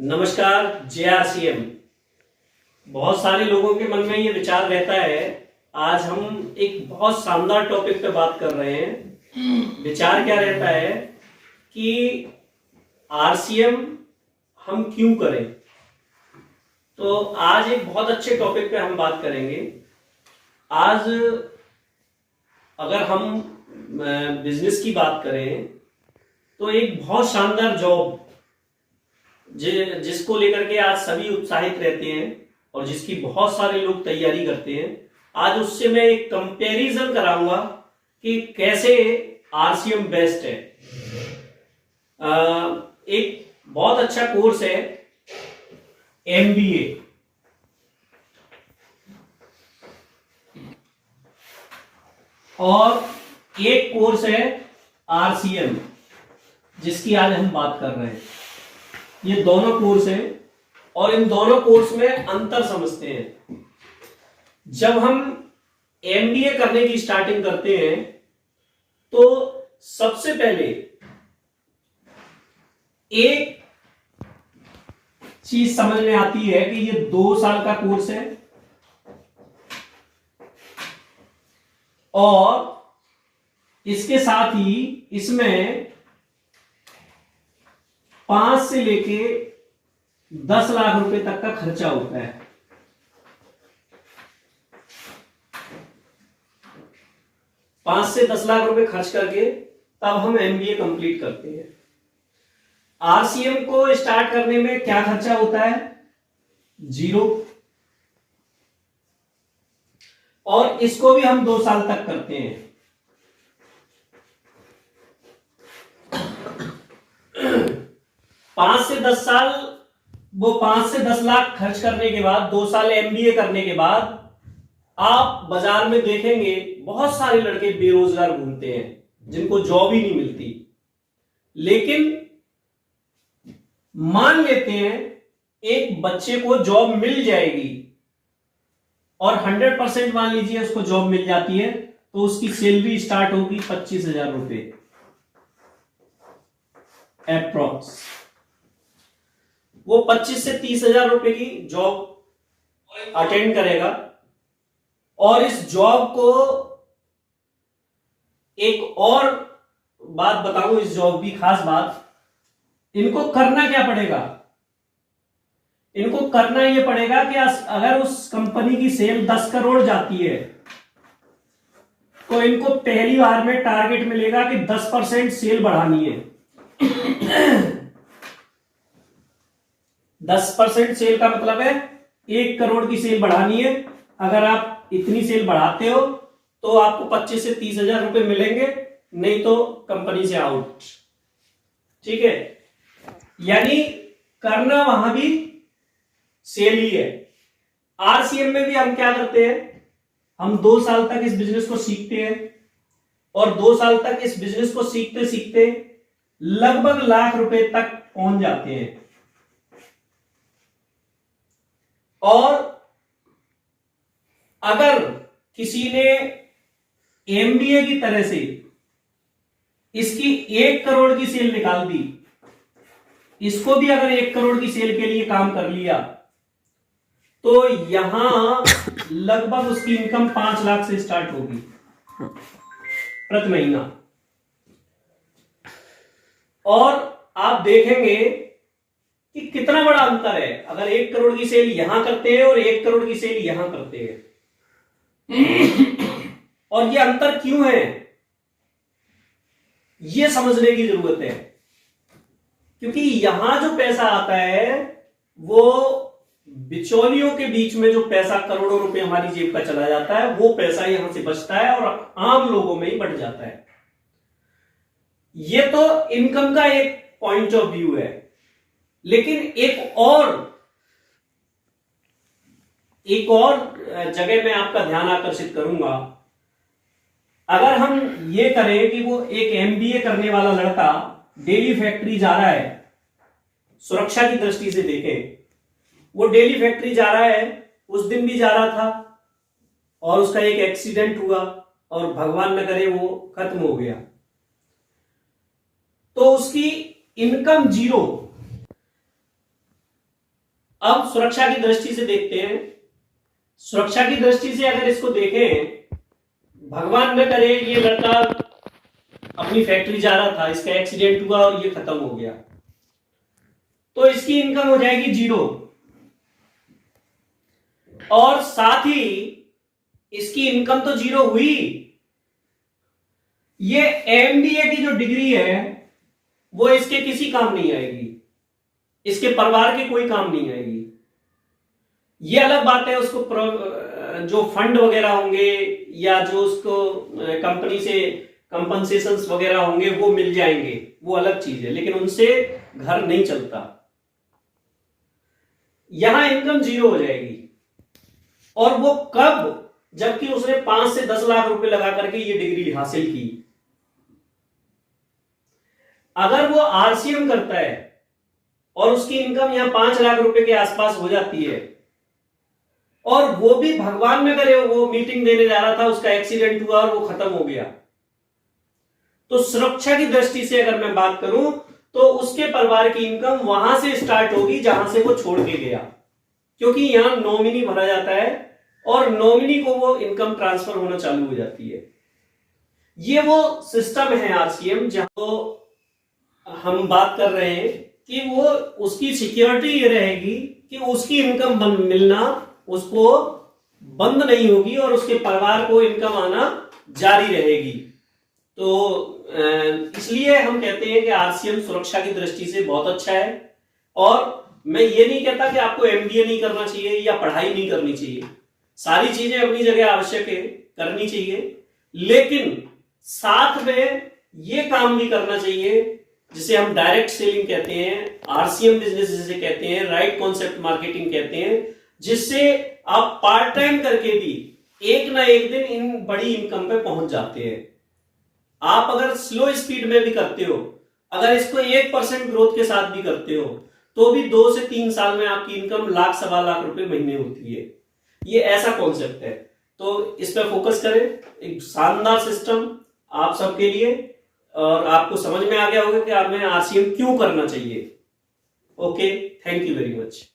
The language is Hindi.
नमस्कार। JRCM। बहुत सारे लोगों के मन में ये विचार रहता है। आज हम एक बहुत शानदार टॉपिक पे बात कर रहे हैं। विचार क्या रहता है कि RCM हम क्यों करें। तो आज एक बहुत अच्छे टॉपिक पे हम बात करेंगे। आज अगर हम बिजनेस की बात करें तो एक बहुत शानदार जॉब जिसको लेकर के आज सभी उत्साहित रहते हैं और जिसकी बहुत सारे लोग तैयारी करते हैं, आज उससे मैं एक कंपैरिजन कराऊंगा कि कैसे RCM बेस्ट है। एक बहुत अच्छा कोर्स है MBA। और एक कोर्स है RCM जिसकी आज हम बात कर रहे हैं। ये दोनों कोर्स हैं और इन दोनों कोर्स में अंतर समझते हैं। जब हम MBA करने की स्टार्टिंग करते हैं तो सबसे पहले एक चीज समझ में आती है कि ये 2 साल का कोर्स है और इसके साथ ही इसमें 5 से लेके 10 लाख रुपए तक का खर्चा होता है। 5 से 10 लाख रुपए खर्च करके तब हम MBA कंप्लीट करते हैं। RCM को स्टार्ट करने में क्या खर्चा होता है? 0। और इसको भी हम 2 साल तक करते हैं। पांच से 10 साल, वो 5 से 10 लाख खर्च करने के बाद 2 साल MBA करने के बाद आप बाजार में देखेंगे बहुत सारे लड़के बेरोजगार घूमते हैं जिनको जॉब ही नहीं मिलती। लेकिन मान लेते हैं एक बच्चे को जॉब मिल जाएगी और 100% मान लीजिए उसको जॉब मिल जाती है तो उसकी सैलरी स्टार्ट होगी 25,000 रुपए एप्रोक्स। वो 25 से 30,000 रुपए की जॉब अटेंड करेगा और इस जॉब को एक और बात बताऊं, इस जॉब की खास बात, इनको करना क्या पड़ेगा? इनको करना यह पड़ेगा कि अगर उस कंपनी की सेल 10 करोड़ जाती है तो इनको पहली बार में टारगेट मिलेगा कि 10% सेल बढ़ानी है। 10% सेल का मतलब है 1 करोड़ की सेल बढ़ानी है। अगर आप इतनी सेल बढ़ाते हो तो आपको 25 से 30,000 रुपए मिलेंगे, नहीं तो कंपनी से आउट। ठीक है, यानी करना वहां भी सेल ही है। RCM में भी हम क्या करते हैं, हम 2 साल तक इस बिजनेस को सीखते हैं और 2 साल तक इस बिजनेस को सीखते सीखते लगभग लाख रुपए तक पहुंच जाते हैं। और अगर किसी ने MBA की तरह से इसकी 1 करोड़ की सेल निकाल दी, इसको भी अगर 1 करोड़ की सेल के लिए काम कर लिया तो यहां लगभग उसकी इनकम 5 लाख से स्टार्ट होगी प्रति महीना। और आप देखेंगे कि कितना बड़ा अंतर है अगर 1 करोड़ की सेल यहां करते हैं और 1 करोड़ की सेल यहां करते हैं। और ये अंतर क्यों है, ये समझने की जरूरत है। क्योंकि यहां जो पैसा आता है वो बिचौलियों के बीच में जो पैसा करोड़ों रुपए हमारी जेब का चला जाता है, वो पैसा यहां से बचता है और आम लोगों में ही बढ़ जाता है। ये तो इनकम का एक पॉइंट ऑफ व्यू है। लेकिन एक और जगह में आपका ध्यान आकर्षित करूंगा। अगर हम ये करें कि वो एक MBA करने वाला लड़का डेली फैक्ट्री जा रहा है, सुरक्षा की दृष्टि से देखें, वो डेली फैक्ट्री जा रहा है, उस दिन भी जा रहा था और उसका एक एक्सीडेंट हुआ और भगवान न करे वो खत्म हो गया, तो उसकी इनकम 0। अब सुरक्षा की दृष्टि से देखते हैं। सुरक्षा की दृष्टि से अगर इसको देखें, भगवान न करे ये लड़का अपनी फैक्ट्री जा रहा था, इसका एक्सीडेंट हुआ और ये खत्म हो गया, तो इसकी इनकम हो जाएगी 0। और साथ ही इसकी इनकम तो 0 हुई, ये एमबीए की जो डिग्री है वो इसके किसी काम नहीं आएगी, इसके परिवार के कोई काम नहीं आएगी। ये अलग बात है, उसको जो फंड वगैरह होंगे या जो उसको कंपनी से कंपनसेशंस वगैरह होंगे वो मिल जाएंगे, वो अलग चीज है, लेकिन उनसे घर नहीं चलता। यहां इनकम 0 हो जाएगी। और वो कब? जबकि उसने 5 से 10 लाख रुपए लगा करके ये डिग्री हासिल की। अगर वो आरसीएम करता है और उसकी इनकम यहां 5 लाख रुपए के आसपास हो जाती है, और वो भी भगवान न करे वो मीटिंग देने जा रहा था, उसका एक्सीडेंट हुआ और वो खत्म हो गया, तो सुरक्षा की दृष्टि से अगर मैं बात करूं तो उसके परिवार की इनकम वहां से स्टार्ट होगी जहां से वो छोड़ के गया, क्योंकि यहां नॉमिनी भरा जाता है और नॉमिनी को वो इनकम ट्रांसफर होना चालू हो जाती है। ये वो सिस्टम है आरसीएम, जहां हम बात कर रहे हैं कि वो उसकी सिक्योरिटी ये रहेगी कि उसकी इनकम मिलना उसको बंद नहीं होगी और उसके परिवार को इनकम आना जारी रहेगी। तो इसलिए हम कहते हैं कि आरसीएम सुरक्षा की दृष्टि से बहुत अच्छा है। और मैं ये नहीं कहता कि आपको एमबीए नहीं करना चाहिए या पढ़ाई नहीं करनी चाहिए, सारी चीजें अपनी जगह आवश्यक है, करनी चाहिए, लेकिन साथ में ये काम भी करना चाहिए जिसे हम डायरेक्ट सेलिंग कहते हैं, आरसीएम बिजनेस जिसे कहते हैं, राइट कॉन्सेप्ट मार्केटिंग कहते हैं, जिससे आप पार्ट टाइम करके भी एक ना एक दिन इन बड़ी इनकम पे पहुंच जाते हैं। आप अगर स्लो स्पीड में भी करते हो, अगर इसको 1% ग्रोथ के साथ भी करते हो, तो भी 2 से 3 साल में आपकी इनकम लाख सवा लाख रुपए महीने होती है। ये ऐसा कॉन्सेप्ट है, तो इस पर फोकस करें। एक शानदार सिस्टम आप सबके लिए, और आपको समझ में आ गया होगा कि आप में आरसीएम क्यों करना चाहिए। Okay, thank you very much.